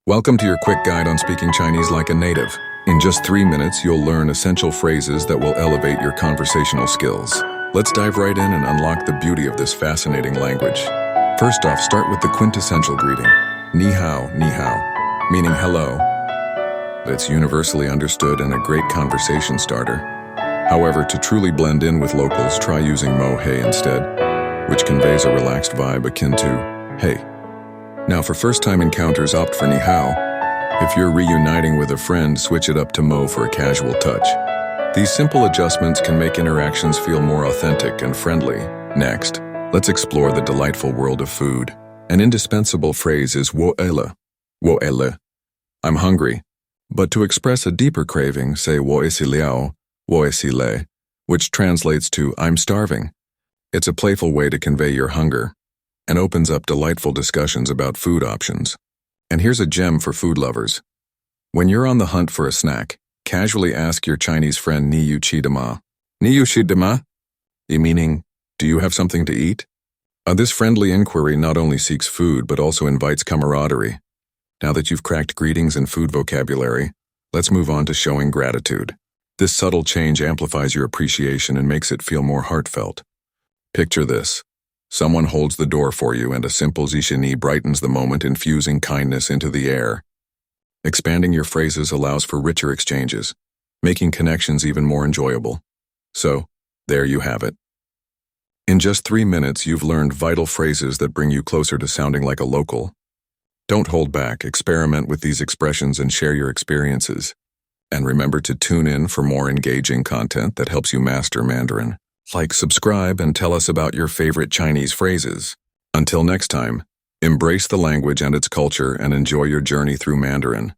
Welcome to your quick guide on speaking Chinese like a native. In just 3 minutes, you'll learn essential phrases that will elevate your conversational skills. Let's dive right in and unlock the beauty of this fascinating language. First off, start with the quintessential greeting. Ni hao, meaning hello. It's universally understood and a great conversation starter. However, to truly blend in with locals, try using mo hey instead, which conveys a relaxed vibe akin to hey. Now for first-time encounters, opt for ni hao. If you're reuniting with a friend, switch it up to mo for a casual touch. These simple adjustments can make interactions feel more authentic and friendly. Next, let's explore the delightful world of food. An indispensable phrase is 我饿了. 我饿了. I'm hungry. But to express a deeper craving, say 我饿死了, 我饿死了, which translates to I'm starving. It's a playful way to convey your hunger and opens up delightful discussions about food options. And here's a gem for food lovers. When you're on the hunt for a snack, casually ask your Chinese friend ni yu qi de ma. Ni yu qi de ma? Meaning, do you have something to eat? This friendly inquiry not only seeks food but also invites camaraderie. Now that you've cracked greetings and food vocabulary, let's move on to showing gratitude. This subtle change amplifies your appreciation and makes it feel more heartfelt. Picture this. Someone holds the door for you and a simple xièxiè brightens the moment, infusing kindness into the air. Expanding your phrases allows for richer exchanges, making connections even more enjoyable. So, there you have it. In just 3 minutes, you've learned vital phrases that bring you closer to sounding like a local. Don't hold back, experiment with these expressions and share your experiences. And remember to tune in for more engaging content that helps you master Mandarin. Like, subscribe, and tell us about your favorite Chinese phrases. Until next time, embrace the language and its culture and enjoy your journey through Mandarin.